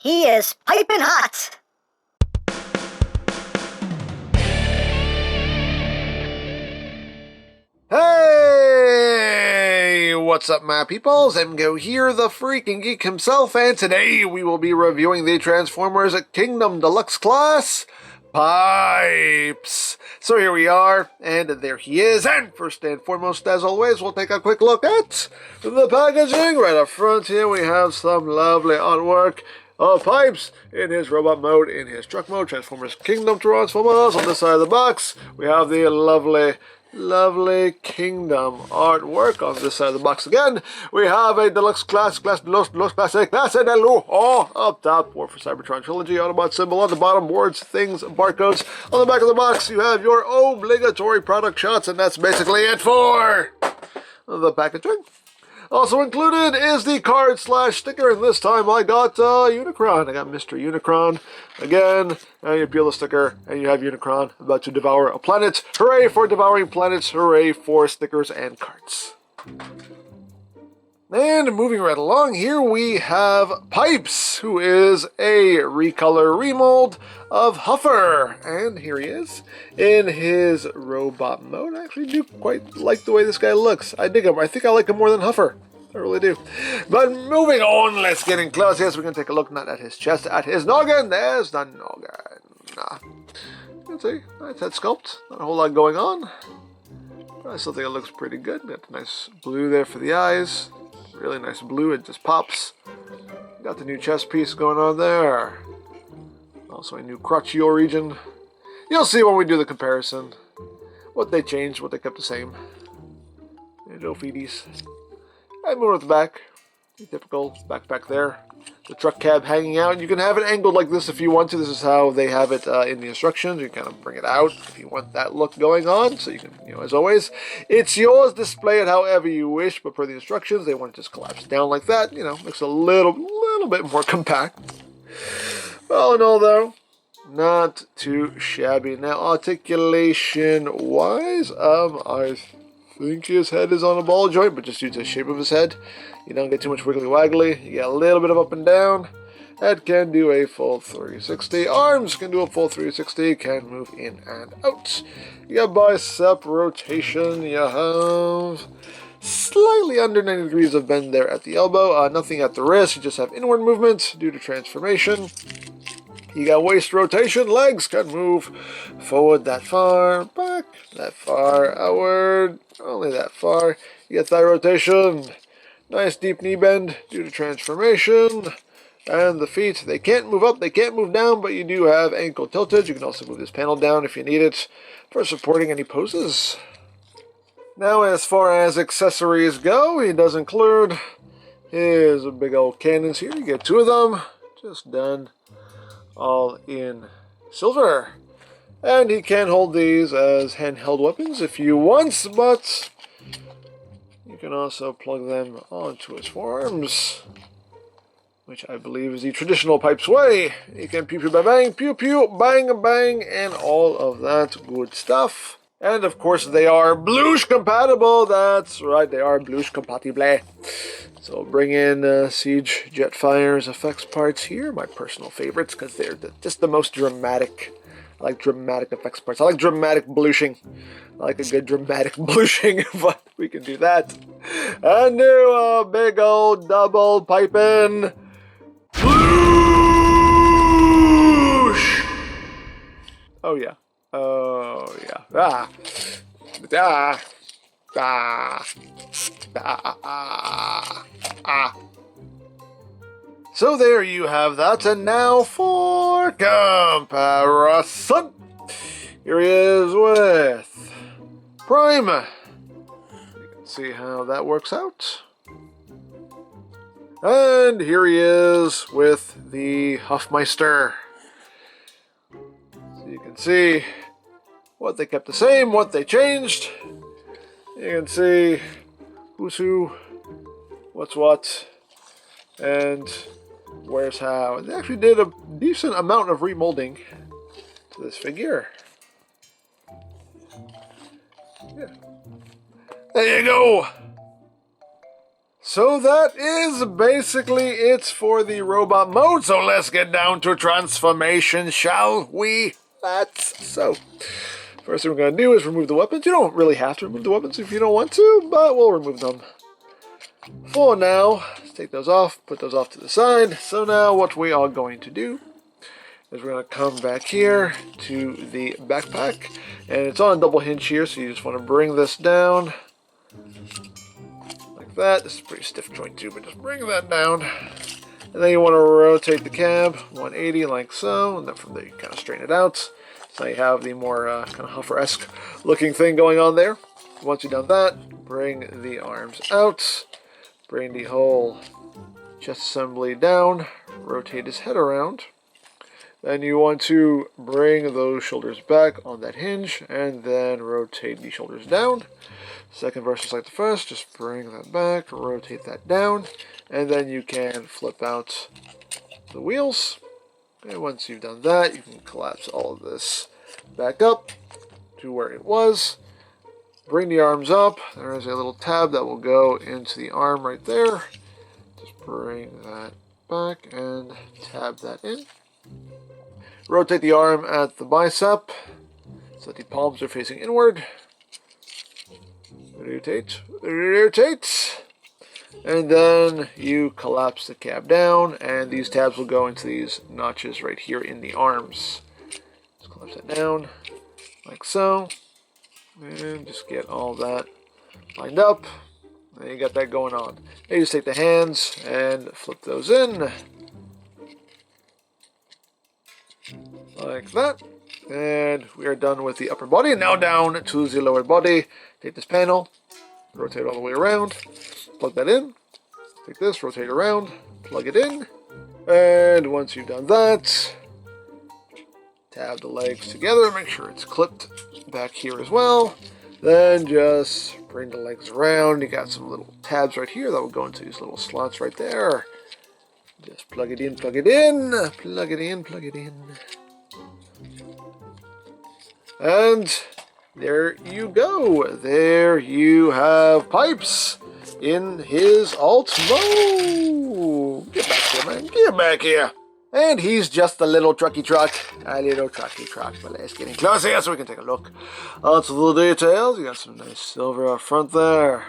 He is piping hot. Hey! What's up, my peoples? EmGo here, the freaking geek himself, and today we will be reviewing the Transformers Kingdom Deluxe class pipes. So here we are, and there he is. And first and foremost, as always, we'll take a quick look at the packaging. Right up front here, we have some lovely artwork of pipes in his robot mode, in his truck mode, Transformers Kingdom Transformers. On this side of the box, we have the lovely Kingdom artwork. On this side of the box again, we have a Deluxe Classic, Deluxe, up top, War for Cybertron Trilogy, Autobot symbol on the bottom, words, things, barcodes. On the back of the box, you have your obligatory product shots, and that's basically it for the packaging. Also included is the card / sticker, and this time I got Unicron. I got Mr. Unicron again, and you peel the sticker, and you have Unicron about to devour a planet. Hooray for devouring planets, hooray for stickers and cards. And moving right along, here we have Pipes, who is a recolor remold of Huffer. And here he is in his robot mode. I actually do quite like the way this guy looks. I dig him. I think I like him more than Huffer. I really do. But moving on, let's get in close. Yes, we can take a look not at his chest, at his noggin. There's the noggin. You can see, nice head sculpt. Not a whole lot going on. I still think it looks pretty good. Got the nice blue there for the eyes. Really nice blue, it just pops. Got the new chest piece going on there. Also a new crotcheo region. You'll see when we do the comparison. What they changed, what they kept the same. And no feeties. And more at the back. The typical backpack there. The truck cab hanging out. You can have it angled like this if you want to. This is how they have it in the instructions. You can kind of bring it out if you want that look going on. So you can, as always, it's yours. Display it however you wish. But per the instructions, they want to just collapse down like that. Makes it a little bit more compact. All in all, though, not too shabby. Now, articulation-wise, I think his head is on a ball joint, but just due to the shape of his head, you don't get too much wiggly-waggly. You get a little bit of up and down. Head can do a full 360. Arms can do a full 360. Can move in and out. You got bicep rotation. You have slightly under 90 degrees of bend there at the elbow. Nothing at the wrist. You just have inward movement due to transformation. You got waist rotation. Legs can move forward that far, back that far, outward, only that far. You get thigh rotation. Nice deep knee bend due to transformation. And the feet, they can't move up, they can't move down, but you do have ankle tilted. You can also move this panel down if you need it for supporting any poses. Now, as far as accessories go, he does include his big old cannons here. You get two of them, just done all in silver. And he can hold these as handheld weapons if you want, but you can also plug them onto his forearms, which I believe is the traditional Pipes way. You can pew pew bang bang, pew pew bang bang, and all of that good stuff. And of course they are Blush compatible. That's right, they are Blush compatible. So bring in Siege Jetfire's effects parts here, my personal favorites, because they're just the most dramatic. I like dramatic effects parts. I like dramatic blushing. I like a good dramatic blushing, but we can do that. And new big old double piping blush! Oh yeah. Oh yeah. Ah. Ah. Ah. Ah. Ah. Ah. So there you have that, and now for comparison. Here he is with Prime. You can see how that works out. And here he is with the Huffmeister. So you can see what they kept the same, what they changed. You can see who's who, what's what, and where's how. They actually did a decent amount of remolding to this figure. Yeah. There you go. So that is basically it for the robot mode. So let's get down to transformation, shall we? So, first thing we're going to do is remove the weapons. You don't really have to remove the weapons if you don't want to, but we'll remove them. For now, let's take those off, put those off to the side. So now what we are going to do is we're going to come back here to the backpack. And it's on a double hinge here, so you just want to bring this down. Like that. This is a pretty stiff joint too, but just bring that down. And then you want to rotate the cab 180 like so, and then from there you kind of straighten it out. So you have the more kind of Huffer-esque looking thing going on there. Once you've done that, bring the arms out, bring the whole chest assembly down, rotate his head around. Then you want to bring those shoulders back on that hinge, and then rotate the shoulders down. Second verse is like the first, just bring that back, rotate that down, and then you can flip out the wheels. And once you've done that, you can collapse all of this back up to where it was. Bring the arms up. There is a little tab that will go into the arm right there. Just bring that back and tab that in. Rotate the arm at the bicep so that the palms are facing inward. Rotate, rotate. And then you collapse the cab down, and these tabs will go into these notches right here in the arms. Just collapse that down, like so. And just get all that lined up. And you got that going on. Then you just take the hands and flip those in. Like that. And we are done with the upper body. Now down to the lower body. Take this panel, rotate all the way around, plug that in. Take this, rotate around, plug it in. And once you've done that, tab the legs together, make sure it's clipped back here as well. Then just bring the legs around. You got some little tabs right here that will go into these little slots right there. Just plug it in, plug it in, plug it in, plug it in. And there you go. There you have Pipes in his alt mode. Get back here, man. Get back here. And he's just a little trucky truck. A little trucky truck. But let's get in close here so we can take a look at the details. You got some nice silver up front there.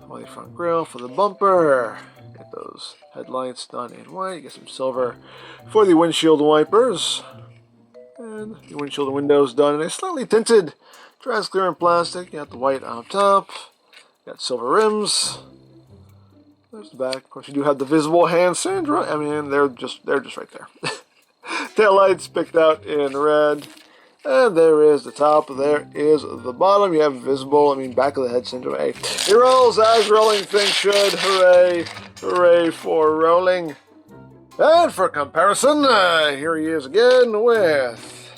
On the front grille for the bumper. Get those headlights done in white. You get some silver for the windshield wipers. And the windshield and windows done in a slightly tinted transparent plastic. You got the white on top. You got silver rims. There's the back. Of course, you do have the visible hand Sandra. I mean, they're just right there. Tail lights picked out in red. And there is the top. There is the bottom. You have visible, back of the head syndrome. Hey, it rolls as rolling things should. Hooray. Hooray for rolling. And for comparison, here he is again with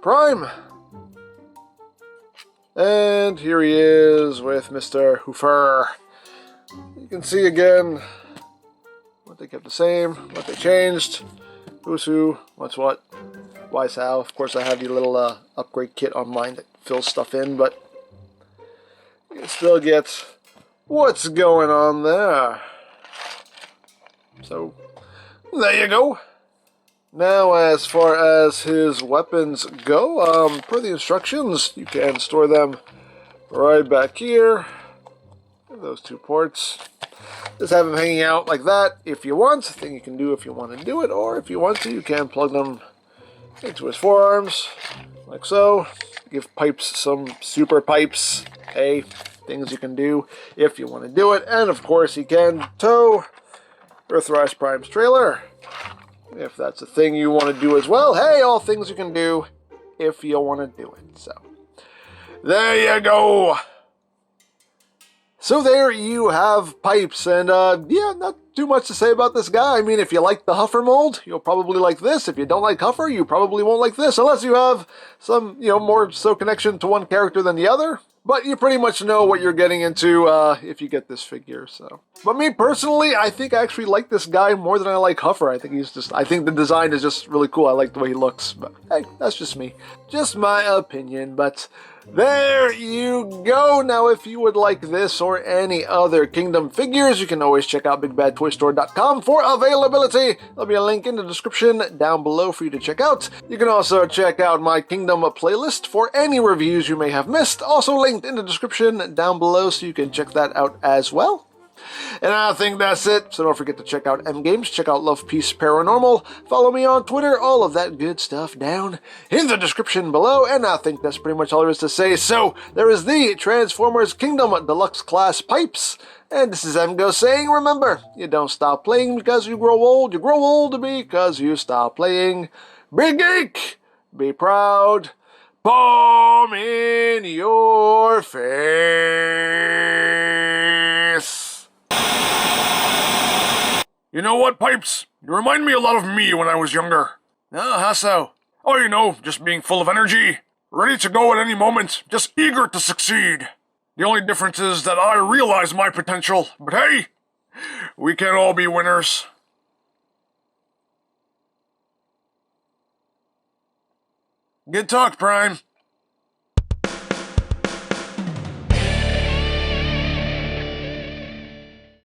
Prime. And here he is with Mr. Hoofer. You can see again what they kept the same, what they changed, who's who, what's what, why's how. Of course, I have the little upgrade kit on mine that fills stuff in, but you can still get what's going on there. So, there you go. Now, as far as his weapons go, per the instructions, you can store them right back here. Those two ports. Just have them hanging out like that if you want. A thing you can do if you want to do it, or if you want to, you can plug them into his forearms, like so. Give Pipes some super pipes. Hey, things you can do if you want to do it. And of course, you can tow Earthrise Prime's trailer, if that's a thing you want to do as well. Hey, all things you can do if you want to do it. So, there you go. So there you have Pipes, and yeah, not too much to say about this guy. If you like the Huffer mold, you'll probably like this. If you don't like Huffer, you probably won't like this, unless you have some, more so connection to one character than the other. But you pretty much know what you're getting into if you get this figure, so. But me personally, I think I actually like this guy more than I like Huffer. I think the design is just really cool. I like the way he looks, but hey, that's just me. Just my opinion, but There you go! Now, if you would like this or any other Kingdom figures, you can always check out BigBadToyStore.com for availability. There'll be a link in the description down below for you to check out. You can also check out my Kingdom playlist for any reviews you may have missed, also linked in the description down below, so you can check that out as well. And I think that's it, so don't forget to check out EmGo's, check out Love Peace Paranormal, follow me on Twitter, all of that good stuff down in the description below, and I think that's pretty much all there is to say. So, there is the Transformers Kingdom Deluxe Class Pipes, and this is EmGo saying, remember, you don't stop playing because you grow old because you stop playing. Be geek, be proud, palm in your face. You know what, Pipes? You remind me a lot of me when I was younger. Oh, how so? Oh, you know, just being full of energy, ready to go at any moment, just eager to succeed. The only difference is that I realize my potential, but hey, we can't all be winners. Good talk, Prime.